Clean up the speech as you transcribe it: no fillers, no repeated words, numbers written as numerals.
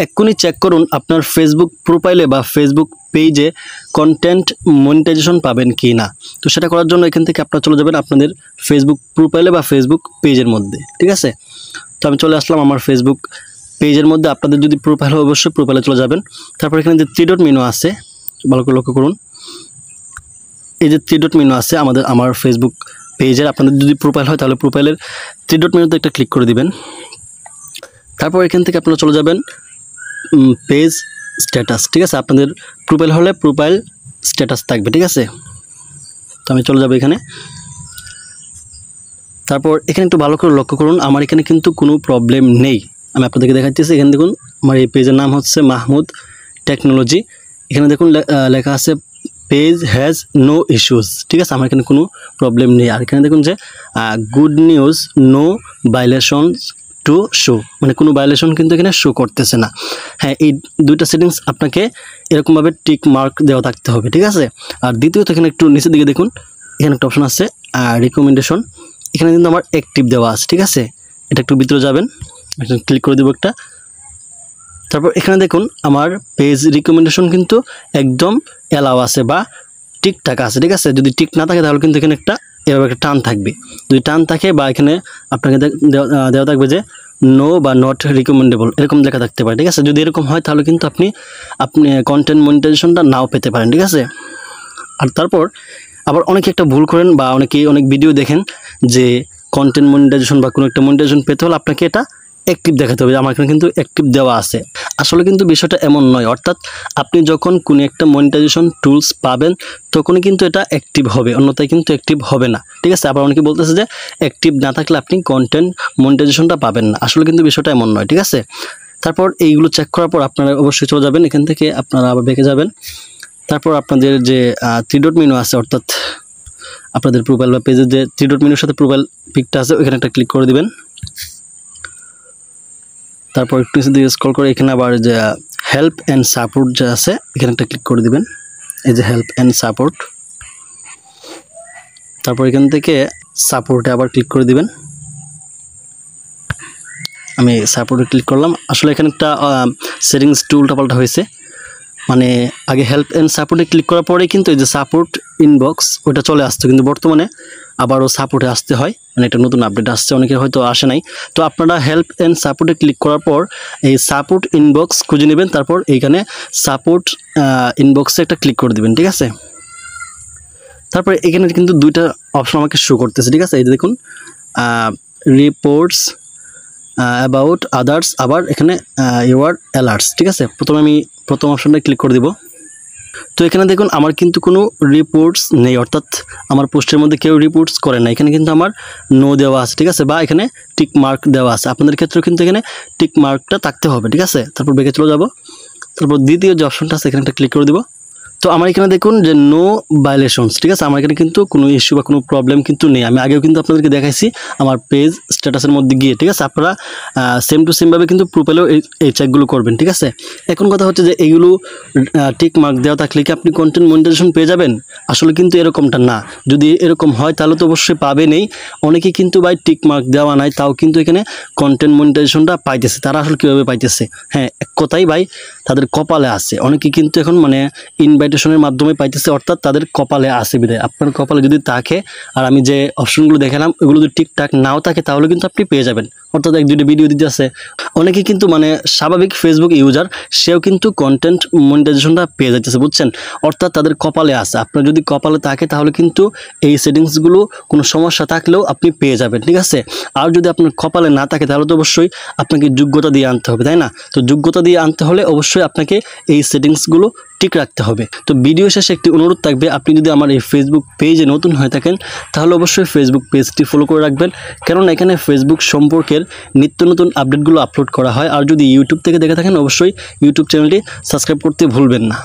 এক্ষুনি চেক করুন আপনার ফেসবুক প্রোফাইলে বা ফেসবুক পেজে কন্টেন্ট মনিটাইজেশন পাবেন কি না। তো সেটা করার জন্য এখান থেকে আপনারা চলে যাবেন আপনাদের ফেসবুক প্রোফাইলে বা ফেসবুক পেজের মধ্যে, ঠিক আছে। তো আমি চলে আসলাম আমার ফেসবুক পেজের মধ্যে। আপনাদের যদি প্রোফাইল হয় অবশ্যই প্রোফাইলে চলে যাবেন। তারপর এখানে যে 3 ডট মেনু আছে, ভালো করে লক্ষ্য করুন, এই যে 3 ডট মেনু আছে আমার ফেসবুক পেজের। আপনাদের যদি প্রোফাইল হয় তাহলে প্রোফাইলের 3 ডট মেনুতে একটা ক্লিক করে দিবেন। তারপর এখান থেকে আপনারা চলে যাবেন পেজ স্ট্যাটাস, ঠিক আছে। আপনাদের প্রোফাইল হলে প্রোফাইল স্ট্যাটাস থাকবে, ঠিক আছে। তো আমি চলে যাব এখানে। তারপর এখানে একটু ভালো করে লক্ষ্য করুন, আমার এখানে কিন্তু কোনো প্রবলেম নেই। আমি আপনাদেরকে দেখাচ্ছি। এখানে দেখুন আমার এই পেজের নাম হচ্ছে মাহমুদ টেকনোলজি। এখানে দেখুন লেখা আছে পেজ হ্যাজ নো ইস্যুস, ঠিক আছে। আমার এখানে কোনো প্রবলেম নেই। আর এখানে দেখুন যে good news no violations to show, মানে কোনো ভায়োলেশন কিন্তু এখানে শো করতেছে না। হ্যাঁ, এই দুইটা সেটিংস আপনাকে এরকমভাবে টিক মার্ক দেওয়া থাকতে হবে, ঠিক আছে। আর দ্বিতীয়ত এখানে একটু নিচের দিকে দেখুন, এখানে একটা অপশন আছে রিকমেন্ডেশন। এখানে কিন্তু আমার অ্যাক্টিভ দেওয়া আছে, ঠিক আছে। এটা একটু ভিতরে যাবেন, এখানে ক্লিক করে দেবো একটা। তারপর এখানে দেখুন আমার পেজ রিকমেন্ডেশন কিন্তু একদম অ্যালাউ আছে বা টিকটাক আছে, ঠিক আছে। যদি টিক না থাকে তাহলে কিন্তু এখানে এভাবে একটা টান থাকবে। যদি টান থাকে বা এখানে আপনাকে দেওয়া থাকবে যে নো বা নট রিকমেন্ডেবল, এরকম লেখা থাকতে পারে, ঠিক আছে। যদি এরকম হয় তাহলে কিন্তু আপনি কন্টেন্ট মনিটাইজেশনটা নাও পেতে পারেন, ঠিক আছে। আর তারপর আবার অনেকে একটা ভুল করেন বা অনেক ভিডিও দেখেন যে কন্টেন্ট মনিটাইজেশন বা কোনো একটা মনিটাইজেশন পেতে হলে আপনাকে এটা অ্যাক্টিভ দেখাতে হবে। আমার এখানে কিন্তু অ্যাক্টিভ দেওয়া আছে। আসলে কিন্তু বিষয়টা এমন নয়। অর্থাৎ আপনি যখন কোনো একটা মনিটাইজেশন টুলস পাবেন তখনই কিন্তু এটা অ্যাক্টিভ হবে, অন্যথায় কিন্তু অ্যাক্টিভ হবে না, ঠিক আছে। আবার অনেকে বলতেছে যে অ্যাক্টিভ না থাকলে আপনি কন্টেন্ট মনিটাইজেশনটা পাবেন না। আসলে কিন্তু বিষয়টা এমন নয়, ঠিক আছে। তারপর এইগুলো চেক করার পর আপনারা অবশ্যই চলে যাবেন এখান থেকে, আপনারা আবার বেঁকে যাবেন। তারপর আপনাদের যে 3 ডট মেনু আছে, অর্থাৎ আপনাদের প্রোফাইল বা পেজের যে 3 ডট মেনুর সাথে প্রোফাইল পিকটা আছে ওখানে একটা ক্লিক করে দিবেন। তারপর একটু নিচে দিয়ে স্ক্রল করে এখানে আবার যে হেল্প অ্যান্ড সাপোর্ট যে আছে এখানে একটা ক্লিক করে দিবেন। এই যে হেল্প অ্যান্ড সাপোর্ট। তারপর এখান থেকে সাপোর্টে আবার ক্লিক করে দিবেন। আমি সাপোর্টে ক্লিক করলাম। আসলে এখানে একটা সেটিংস উল্টাপাল্টা হয়েছে, মানে আগে হেল্প অ্যান্ড সাপোর্টে ক্লিক করার পরে কিন্তু এই যে সাপোর্ট ইনবক্স ওটা চলে আসতো, কিন্তু বর্তমানে আবারও সাপোর্টে আসতে হয়, মানে একটা নতুন আপডেট আসছে, অনেকের হয়তো আসে নাই। তো আপনারা হেল্প অ্যান্ড সাপোর্টে ক্লিক করার পর এই সাপোর্ট ইনবক্স খুঁজে নেবেন। তারপর এইখানে সাপোর্ট ইনবক্সে একটা ক্লিক করে দেবেন, ঠিক আছে। তারপরে এখানে কিন্তু দুইটা অপশন আমাকে শো করতেছে, ঠিক আছে। এই যে দেখুন রিপোর্টস অ্যাবাউট আদার্স, আবার এখানে ইউর অ্যালার্টস, ঠিক আছে। প্রথমে আমি প্রথম অপশনটা ক্লিক করে দিব। তো এখানে দেখুন আমার কিন্তু কোনো রিপোর্টস নেই, অর্থাৎ আমার পোস্টের মধ্যে কেউ রিপোর্টস করে না। এখানে কিন্তু আমার নো দেওয়া আছে, ঠিক আছে, বা এখানে টিক মার্ক দেওয়া আছে। আপনাদের ক্ষেত্রেও কিন্তু এখানে টিক মার্কটা থাকতে হবে, ঠিক আছে। তারপর বেঁকে চলে যাব। তারপর দ্বিতীয় যে অপশনটা আছে এখানে একটা ক্লিক করে দিব। তো আমার এখানে দেখুন যে নো ভায়োলেশনস, ঠিক আছে। আমার এখানে কিন্তু কোনো ইস্যু বা কোনো প্রবলেম কিন্তু নেই। আমি আগেও কিন্তু আপনাদেরকে দেখাইছি আমার পেজ স্ট্যাটাসের মধ্যে গিয়ে, ঠিক আছে। আপনারা সেম টু সেমভাবে কিন্তু প্রোফাইলেও এই চেকগুলো করবেন, ঠিক আছে। এখন কথা হচ্ছে যে এইগুলো টিক মার্ক দেওয়া থাকলে কি আপনি কন্টেন্ট মনিটাইজেশন পেয়ে যাবেন? আসলে কিন্তু এরকমটা না। যদি এরকম হয় তাহলে তো অবশ্যই পাবেনই। অনেকেই কিন্তু ভাই টিক মার্ক দেওয়া নাই তাও কিন্তু এখানে কন্টেন্ট মনিটাইজেশনটা পাইতেছে। তারা আসলে কীভাবে পাইতেছে? হ্যাঁ, এক কথাই ভাই তাদের কপালে আছে। অনেকেই কিন্তু এখন মানে ইনভাইটেশনের মাধ্যমে পাইতেছে, অর্থাৎ তাদের কপালে আছে বিধায়। আপনার কপালে যদি থাকে আর আমি যে অপশনগুলো দেখালাম ওগুলো যদি ঠিকঠাক নাও থাকে তাহলে কিন্তু আপনি পেয়ে যাবেন। অর্থাৎ এক দুইটা ভিডিও দিতে আছে, অনেকেই কিন্তু মানে স্বাভাবিক ফেসবুক ইউজার সেও কিন্তু কন্টেন্ট মনিটাইজেশনটা পেয়ে যাচ্ছে, বুঝছেন। অর্থাৎ তাদের কপালে আছে। আপনার যদি কপালে থাকে তাহলে কিন্তু এই সেটিংসগুলো কোনো সমস্যা থাকলেও আপনি পেয়ে যাবেন, ঠিক আছে। আর যদি আপনার কপালে না থাকে তাহলে তো অবশ্যই আপনাকে যোগ্যতা দিয়ে আনতে হবে, তাই না? তো যোগ্যতা দিয়ে আনতে হলে অবশ্যই আপনাকে এই সেটিংসগুলো ঠিক রাখতে হবে। তো ভিডিও শেষে একটি অনুরোধ থাকবে, আপনি যদি আমার এই ফেসবুক পেজে নতুন হয়ে থাকেন তাহলে অবশ্যই ফেসবুক পেজটি ফলো করে রাখবেন, কেননা এখানে ফেসবুক সম্পর্কের নিত্য নতুন আপডেটগুলো আপলোড করা হয়। আর যদি ইউটিউব থেকে দেখে থাকেন অবশ্যই ইউটিউব চ্যানেলটি সাবস্ক্রাইব করতে ভুলবেন না।